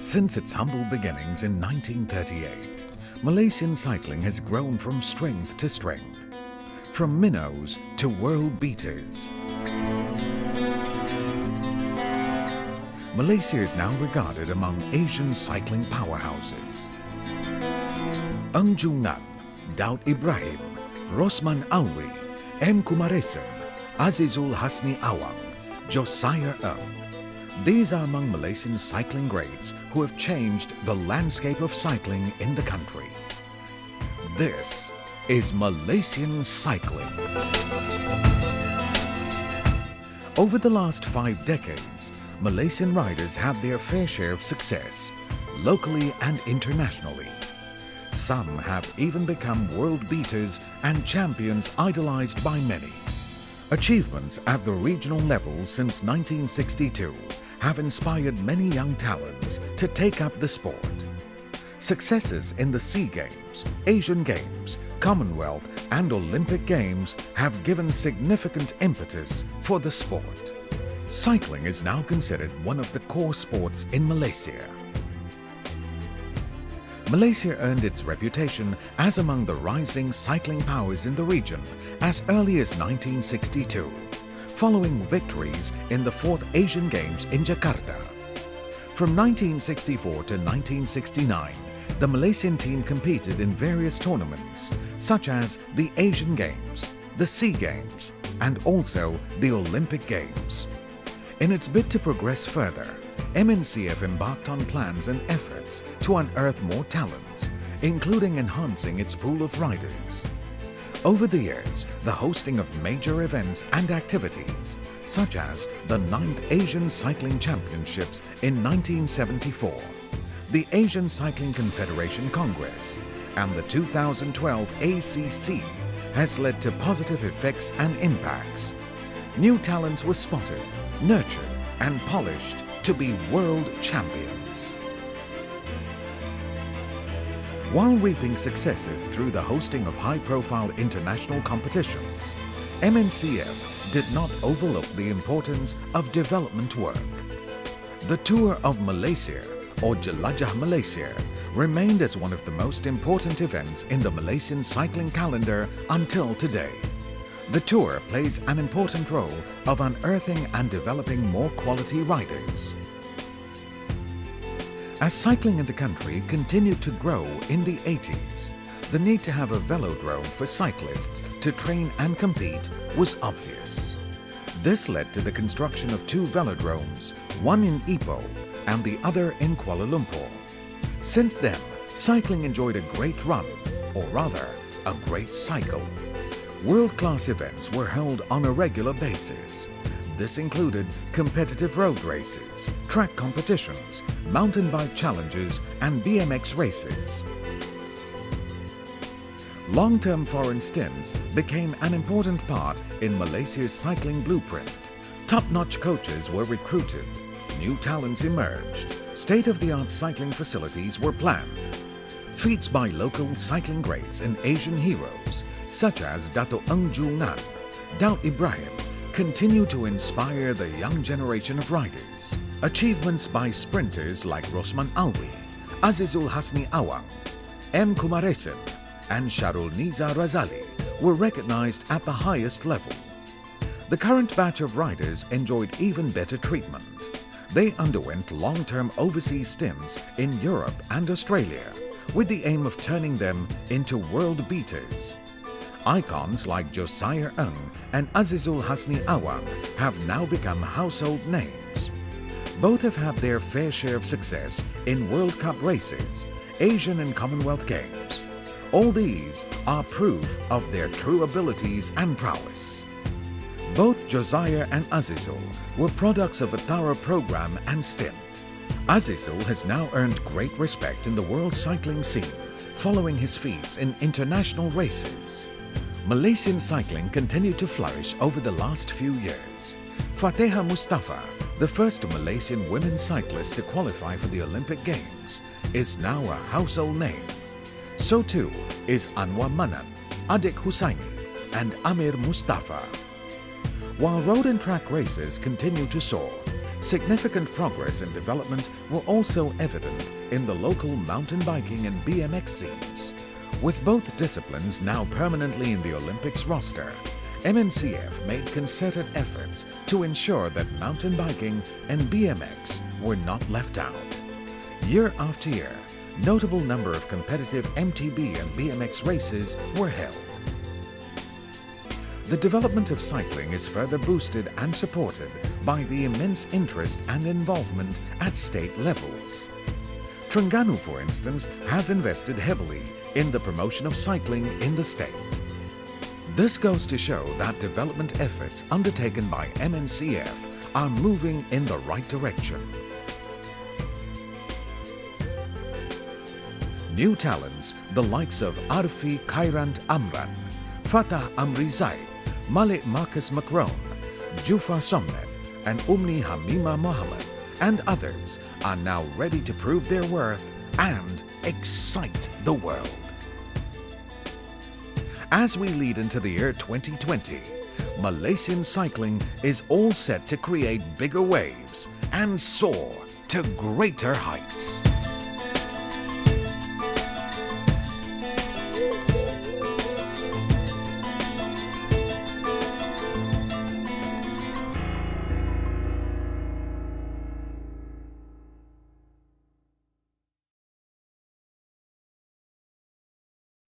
Since its humble beginnings in 1938, Malaysian cycling has grown from strength to strength, from minnows to world beaters. Malaysia is now regarded among Asian cycling powerhouses. Eng Jungan, Daud Ibrahim, Rosman Alwi, M. Kumaresan, Azizul Hasni Awang, Josiah Eng. These are among Malaysian cycling greats who have changed the landscape of cycling in the country. This is Malaysian cycling. Over the last 5 decades, Malaysian riders had their fair share of success, locally and internationally. Some have even become world beaters and champions idolized by many. Achievements at the regional level since 1962 have inspired many young talents to take up the sport. Successes in the SEA Games, Asian Games, Commonwealth and Olympic Games have given significant impetus for the sport. Cycling is now considered one of the core sports in Malaysia. Malaysia earned its reputation as among the rising cycling powers in the region as early as 1962, following victories in the 4th Asian Games in Jakarta. From 1964 to 1969, the Malaysian team competed in various tournaments such as the Asian Games, the SEA Games, and also the Olympic Games. In its bid to progress further, MNCF embarked on plans and efforts to unearth more talents, including enhancing its pool of riders. Over the years, the hosting of major events and activities, such as the 9th Asian Cycling Championships in 1974, the Asian Cycling Confederation Congress, and the 2012 ACC, has led to positive effects and impacts. New talents were spotted, nurtured, and polished to be world champions. While reaping successes through the hosting of high-profile international competitions, MNCF did not overlook the importance of development work. The Tour of Malaysia, or Jelajah Malaysia, remained as one of the most important events in the Malaysian cycling calendar until today. The tour plays an important role of unearthing and developing more quality riders. As cycling in the country continued to grow in the 80s, the need to have a velodrome for cyclists to train and compete was obvious. This led to the construction of 2 velodromes, one in Ipoh and the other in Kuala Lumpur. Since then, cycling enjoyed a great run, or rather, a great cycle. World-class events were held on a regular basis. This included competitive road races, track competitions, mountain bike challenges, and BMX races. Long-term foreign stints became an important part in Malaysia's cycling blueprint. Top-notch coaches were recruited, new talents emerged, state-of-the-art cycling facilities were planned. Feats by local cycling greats and Asian heroes such as Dato' Eng Jungan, Daud Ibrahim, continue to inspire the young generation of riders. Achievements by sprinters like Rosman Alwi, Azizul Hasni Awang, M. Kumaresan, and Sharul Niza Razali were recognized at the highest level. The current batch of riders enjoyed even better treatment. They underwent long-term overseas stints in Europe and Australia with the aim of turning them into world beaters. Icons like Josiah Eng and Azizul Hasni Awang have now become household names. Both have had their fair share of success in World Cup races, Asian and Commonwealth Games. All these are proof of their true abilities and prowess. Both Josiah and Azizul were products of a thorough program and stint. Azizul has now earned great respect in the world cycling scene, following his feats in international races. Malaysian cycling continued to flourish over the last few years. Fateha Mustafa, the first Malaysian women cyclist to qualify for the Olympic Games, is now a household name. So too is Anwar Manan, Adik Husaini, and Amir Mustafa. While road and track races continue to soar, Significant progress and development were also evident in the local mountain biking and BMX scenes. With both disciplines now permanently in the Olympics roster, MNCF made concerted efforts to ensure that mountain biking and BMX were not left out. Year after year, notable number of competitive MTB and BMX races were held. The development of cycling is further boosted and supported by the immense interest and involvement at state levels. Terengganu, for instance, has invested heavily in the promotion of cycling in the state. This goes to show that development efforts undertaken by MNCF are moving in the right direction. New talents, the likes of Arfi Khairant Amran, Fatah Amrizai, Malik Marcus Macron, Jufa Somnet, and Umni Hamima Mohammed, and others are now ready to prove their worth and excite the world. As we lead into the year 2020, Malaysian cycling is all set to create bigger waves and soar to greater heights.